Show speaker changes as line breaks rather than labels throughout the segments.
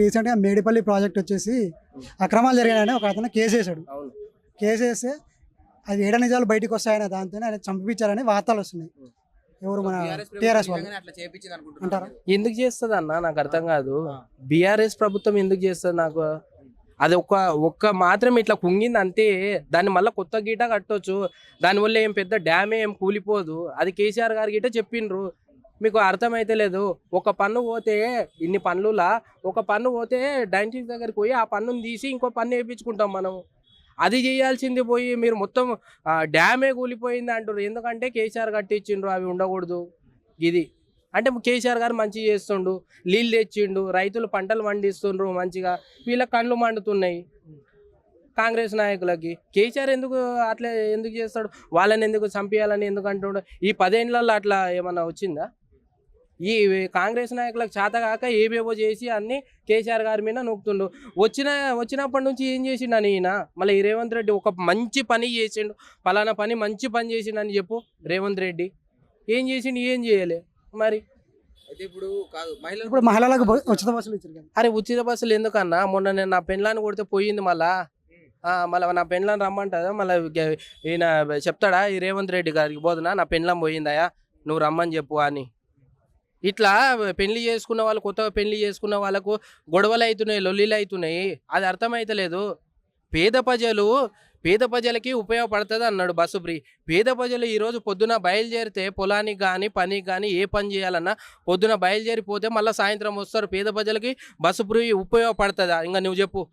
రీసెంట్గా మేడిపల్లి ప్రాజెక్ట్ వచ్చేసి అక్రమాలు జరిగాయని ఒక అతను కేసు వేసాడు. కేసు వేస్తే అది ఏడ నిజాలు బయటకు వస్తాయనే దాంతో ఆయన చంపించారని వార్తలు వస్తున్నాయి. ఎవరు మన టీఆర్ఎస్ వాళ్ళు అంటారా?
ఎందుకు చేస్తుంది అన్న నాకు అర్థం కాదు. బీఆర్ఎస్ ప్రభుత్వం ఎందుకు చేస్తుంది నాకు అది ఒక్క మాత్రం ఇట్లా కుంగింది అంతే. దాన్ని మళ్ళీ కొత్త గీట కట్టొచ్చు. దానివల్ల ఏం పెద్ద డ్యామే ఏం కూలిపోదు. అది కేసీఆర్ గారి గిట చెప్పిండ్రు. మీకు అర్థమైతే లేదు. ఒక పన్ను పోతే ఇన్ని పన్నులా ఒక పన్ను పోతే డైంటింగ్ దగ్గరికి పోయి ఆ పన్నుని తీసి ఇంకో పన్ను వేయించుకుంటాం మనం. అది చేయాల్సింది పోయి మీరు మొత్తం డ్యామే కూలిపోయింది అంటారు. ఎందుకంటే కేసీఆర్ కట్టించిండ్రు, అవి ఉండకూడదు. ఇది అంటే కేసీఆర్ గారు మంచిగా చేస్తుండు, నీళ్ళు తెచ్చిండు, రైతులు పంటలు పండిస్తుండ్రు మంచిగా. వీళ్ళ కళ్ళు మండుతున్నాయి కాంగ్రెస్ నాయకులకి. కేసీఆర్ ఎందుకు అట్లా ఎందుకు చేస్తాడు? వాళ్ళని ఎందుకు చంపేయాలని ఎందుకు అంటుండు? ఈ 10 ఏళ్లలో అట్లా ఏమన్నా వచ్చిందా? ఈ కాంగ్రెస్ నాయకులకు చేత కాక ఏవేవో చేసి అన్ని కేసీఆర్ గారి మీద నొక్కుతుండు. వచ్చినప్పటి నుంచి ఏం చేసిండు ఈయన? మళ్ళీ రేవంత్ రెడ్డి ఒక మంచి పని చేసిండు, పలానా పని మంచి పని చేసిండని చెప్పు. రేవంత్ రెడ్డి ఏం చేసిండు? ఏం చేయలే మరి.
ఇప్పుడు మహిళలకు ఉచిత బస్సులు ఇచ్చారు.
అరే ఉచిత బస్సులు ఎందుకన్నా? మొన్న నేను నా పెండ్లాన్ని కొడితే పోయింది. మళ్ళీ నా పెండ్లాన్ని రమ్మంటుందా? మళ్ళీ ఈయన చెప్తాడా ఈ రేవంత్ రెడ్డి గారికి పోదునా నా పెండ్లం పోయిందయా నువ్వు రమ్మని చెప్పు అని? ఇట్లా పెళ్లి చేసుకున్న వాళ్ళు, కొత్తగా పెళ్లి చేసుకున్న వాళ్ళకు గొడవలు అవుతున్నాయి, లొల్లిలు అవుతున్నాయి. అది అర్థమైతలేదు. పేద ప్రజలకి ఉపయోగపడుతుంది అన్నాడు బస్సు ఫ్రీ. పేద ప్రజలు ఈరోజు పొద్దున బయలుదేరితే పొలానికి కానీ పనికి కానీ ఏ పని చేయాలన్నా పొద్దున బయలుదేరిపోతే మళ్ళీ సాయంత్రం వస్తారు. పేద ప్రజలకి బస్సు ఫ్రీ ఉపయోగపడుతుందా? ఇంకా నువ్వు చెప్పు.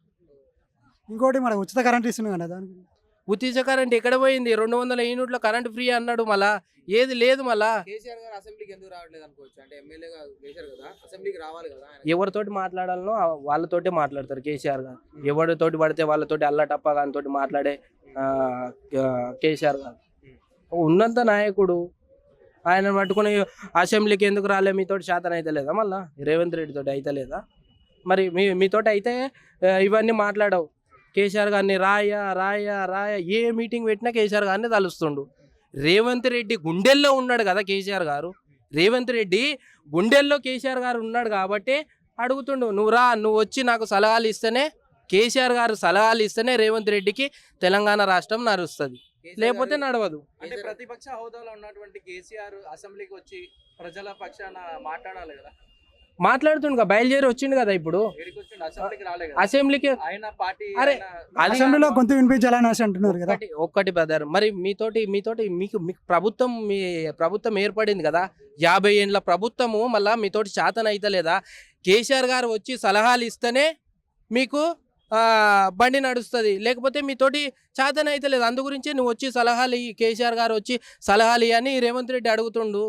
ఇంకోటి మన ఉచిత కరెంట్ ఇస్తున్నాం కదా, దానికి
ఉచిత కరెంట్ ఎక్కడ పోయింది? 200 యూనిట్ల కరెంట్ ఫ్రీ అన్నాడు. మళ్ళా ఏది లేదు. మళ్ళా
కేసీఆర్ గారు అసెంబ్లీకి ఎందుకు రావట్లేదు అనుకోవచ్చు? అంటే ఎమ్మెల్యేగా చేశారు కదా, అసెంబ్లీకి రావాలి కదా.
ఎవరితోటి మాట్లాడాలనో వాళ్ళతోటి మాట్లాడతారు కేసీఆర్ గారు. ఎవరితోటి పడితే వాళ్ళతోటి అల్లటప్పగానితోటి మాట్లాడే కేసీఆర్ గారు ఉన్నంత నాయకుడు. ఆయన పట్టుకుని అసెంబ్లీకి ఎందుకు రాలే? మీతోటి శాతం అయితే లేదా? మళ్ళీ రేవంత్ రెడ్డి తోటి అయితే లేదా? మరి మీతోటి అయితే ఇవన్నీ మాట్లాడవు. కేసీఆర్ గారిని రాయ ఏ మీటింగ్ పెట్టినా కేసీఆర్ గారిని తలుస్తుండు. రేవంత్ రెడ్డి గుండెల్లో ఉన్నాడు కదా కేసీఆర్ గారు. రేవంత్ రెడ్డి గుండెల్లో కేసీఆర్ గారు ఉన్నాడు కాబట్టి అడుగుతుండు, నువ్వు వచ్చి నాకు సలహాలు ఇస్తేనే, కేసీఆర్ గారు సలహాలు ఇస్తేనే రేవంత్ రెడ్డికి తెలంగాణ రాష్ట్రం నడుస్తుంది, లేకపోతే నడవదు.
అంటే ప్రతిపక్ష హోదాలో ఉన్నటువంటి కేసీఆర్ అసెంబ్లీకి వచ్చి ప్రజల పక్షాన మాట్లాడాలి కదా.
మాట్లాడుతుండగా బయలుదేరి వచ్చిండు కదా ఇప్పుడు అసెంబ్లీకి. అరే
అసెంబ్లీలో కొంత వినిపించాలని అంటున్నారు కదా.
ఒక్కటి బ్రదర్, మరి మీతోటి మీకు ప్రభుత్వం ఏర్పడింది కదా, 50 ఏండ్ల ప్రభుత్వము. మళ్ళీ మీతోటి శాతం అయితే లేదా? కేసీఆర్ గారు వచ్చి సలహాలు ఇస్తేనే మీకు బండి నడుస్తుంది, లేకపోతే మీతోటి శాతం అయితే లేదు. అందు గురించి నువ్వు వచ్చి సలహాలు కేసీఆర్ గారు వచ్చి సలహాలు అని రేవంత్ రెడ్డి అడుగుతుండు.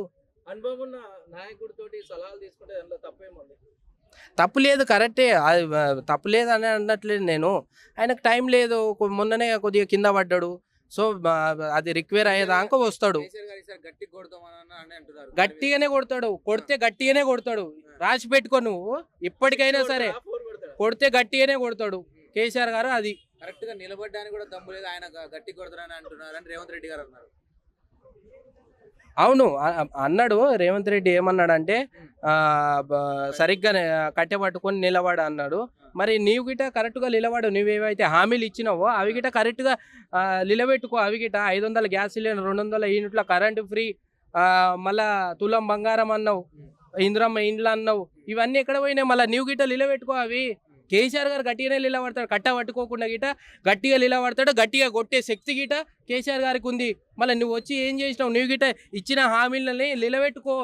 అనుభవం ఉన్న నాయకుడితోటి సలహాలు తీసుకుంటే అందులో తప్పేముంది?
తప్పు లేదు, కరెక్టే. తప్పు లేదు అని అనట్లేదు నేను. ఆయనకు టైం లేదు. మొన్ననే కొద్దిగా కింద పడ్డాడు. సో అది రిక్వైర్ అయ్యేదాకా వస్తాడు. గట్టిగానే కొడతాడు. కొడితే గట్టిగానే కొడతాడు. రాసి పెట్టుకో నువ్వు. ఇప్పటికైనా సరే కొడితే గట్టిగానే కొడతాడు కేసీఆర్ గారు. అది
కరెక్ట్ గా నిలబడ్డానికి కూడా దమ్ము లేదు. ఆయన గట్టి కొడతారని అంటున్నారని రేవంత్ రెడ్డి గారు అన్నారు.
అవును అన్నాడు. రేవంత్ రెడ్డి ఏమన్నాడంటే సరిగ్గా కట్టెపట్టుకొని నిలబడు అన్నాడు. మరి నీవు గిట కరెక్ట్గా నిలబడు. నువ్వేవైతే హామీలు ఇచ్చినావో అవి గిట కరెక్ట్గా నిలబెట్టుకో. అవి గిట 500 గ్యాస్ సిలిండర్, 200 యూనిట్ల కరెంటు ఫ్రీ, మళ్ళా తులం బంగారం అన్నావు, ఇంద్రమ్మ ఇండ్లు అన్నావు. ఇవన్నీ ఎక్కడ పోయినాయి? మళ్ళీ నీవు గిట నిలబెట్టుకో అవి. కేసీఆర్ గారు గట్టిగానే నిలబడతాడు. కట్ట పట్టుకోకుండా గిట గట్టిగా నిలబడతాడు. గట్టిగా కొట్టే శక్తి గిట కేసీఆర్ గారికి ఉంది. మళ్ళీ నువ్వు వచ్చి ఏం చేసినావు? నువ్వు గిట ఇచ్చిన హామీలని నిలబెట్టుకో.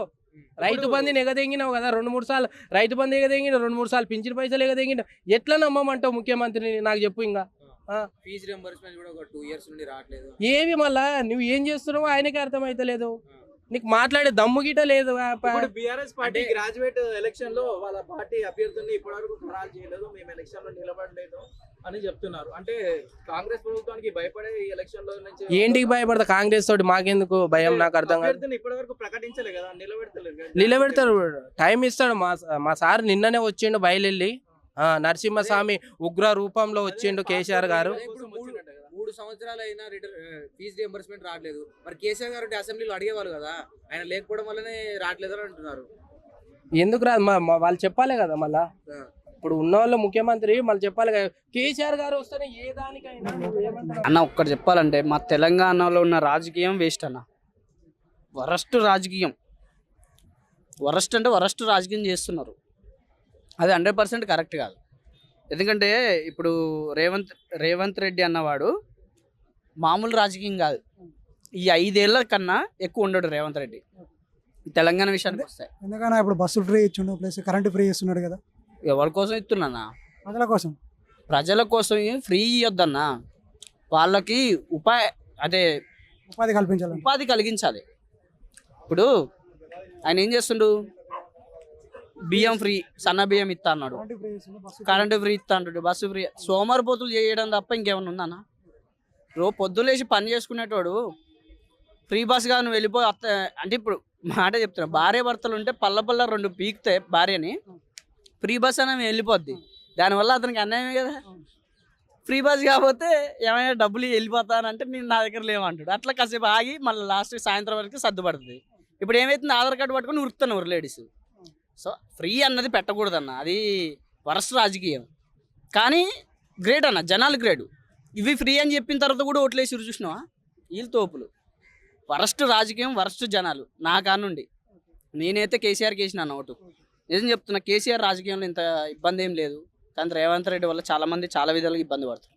రైతు బంధుని ఎగదెంగినావు కదా 2-3 సార్లు. రైతు బంధు ఎగదెంగినావు, 2-3 సార్లు పింఛన్ పైసలు ఎగదెంగినావు. ఎట్లా నమ్మమంటావు ముఖ్యమంత్రిని? నాకు చెప్పు. ఇంకా
ఫీజు రింబర్స్మెంట్ కూడా 2 years నుండి రావట్లేదు.
ఏవి మళ్ళా నువ్వు ఏం చేస్తున్నావో ఆయనకే అర్థమైతలేదు. నీకు మాట్లాడే దమ్ము గిట లేదు.
బీఆర్ఎస్ పార్టీ గ్రాడ్యుయేట్ ఎలక్షన్ లో వాళ్ళ పార్టీ అభ్యర్థుల్ని ఇప్పటివరకు ఖరారు చేయలేదు, మేము ఎలక్షన్ లో నిలబడలేదు అని చెప్తున్నారు. అంటే కాంగ్రెస్ ప్రభుత్వానికి భయపడే ఈ ఎలక్షన్ లో నుంచి
ఏంటికి భయపడతా? కాంగ్రెస్ తోటి మాకెందుకు భయం? నాకు అర్థం కాదు.
ఇప్పటివరకు ప్రకటించలేదు కదా,
నిలబెడతారు. టైం ఇస్తాడు. మా సార్ నిన్ననే వచ్చిండు బయలుదేరి. నరసింహస్వామి ఉగ్ర రూపంలో వచ్చిండు కేసీఆర్ గారు.
3 సంవత్సరాలు అయినా ఫీజు రియంబర్స్మెంట్ రావట్లేదు. మరి కేసీఆర్ గారు అసెంబ్లీలో అడిగేవాళ్ళు కదా, ఆయన లేకపోవడం వల్లనే రావట్లేదు అని అంటున్నారు.
ఎందుకు రాదు? వాళ్ళు చెప్పాలి కదా. మళ్ళా ఇప్పుడు ఉన్న వాళ్ళు ముఖ్యమంత్రి మళ్ళీ చెప్పాలి కదా, కేసీఆర్ గారు వస్తేనే ఏ దానికైనా నువ్వు ఏమంటావు?
అన్న ఒక్కటి చెప్పాలంటే మా తెలంగాణలో ఉన్న రాజకీయం వేస్ట్ అన్న. వరస్ట్ రాజకీయం, వరస్ట్ అంటే వరస్ట్ రాజకీయం చేస్తున్నారు. అది 100% కరెక్ట్ కాదు. ఎందుకంటే ఇప్పుడు రేవంత్ రెడ్డి అన్నవాడు మామూలు రాజకీయం కాదు. ఈ 5 ఏళ్ల కన్నా ఎక్కువ ఉండడు రేవంత్ రెడ్డి తెలంగాణ విషయానికి వస్తే.
ఎందుకన్నా ఇప్పుడు బస్సులు ఫ్రీ ఇచ్చిండు, ప్లస్ కరెంట్ ఫ్రీ ఇస్తున్నాడు కదా,
ఎవరి కోసం ఇస్తున్నా?
ప్రజల కోసం.
ప్రజల కోసం ఫ్రీ ఇవ్వద్దన్నా, వాళ్ళకి
ఉపాధి కల్పించాలి.
ఉపాధి కలిగించాలి. ఇప్పుడు ఆయన ఏం చేస్తుండు, బియ్యం ఫ్రీ, సన్న బియ్యం ఇస్తా అన్నాడు, కరెంటు ఫ్రీ ఇస్తా అంటాడు, బస్సు ఫ్రీ. సోమరిపోతులు చేయడం తప్ప ఇంకేమన్నా ఉందన్నా? పొద్దులేసి పని చేసుకునేటోడు ఫ్రీ బస్ గా నువ్వు వెళ్ళిపోయి అంటే ఇప్పుడు మాట చెప్తున్నా, భార్య భర్తలు ఉంటే పల్ల 2 పీకితే భార్యని, ఫ్రీ బస్ అని వెళ్ళిపోద్ది. దానివల్ల అతనికి అన్యాయమే కదా. ఫ్రీ బస్ కాకపోతే ఏమైనా డబ్బులు వెళ్ళిపోతానంటే నేను నా దగ్గర లేవంటాడు. అట్లా కాసేపు ఆగి మళ్ళీ లాస్ట్ సాయంత్రం వరకు సర్దుపడుతుంది. ఇప్పుడు ఏమైతుంది, ఆధార్ కార్డు పట్టుకొని ఉరుకుతున్నారు లేడీస్. సో ఫ్రీ అన్నది పెట్టకూడదన్న, అది వరస్ట్ రాజకీయం. కానీ గ్రేట్ అన్న, జనాలు గ్రేట్. ఇవి ఫ్రీ అని చెప్పిన తర్వాత కూడా ఓట్లేసి చూసినావా, వీళ్ళు తోపులు. వరస్ట్ రాజకీయం, వరస్ట్ జనాలు. నా కానుండి నేనైతే కేసీఆర్కి వేసినాను ఓటు. నిజం చెప్తున్నా, కేసీఆర్ రాజకీయంలో ఇంత ఇబ్బంది ఏం లేదు. కానీ రేవంత్ రెడ్డి వల్ల చాలామంది చాలా విధాలుగా ఇబ్బంది పడుతున్నారు.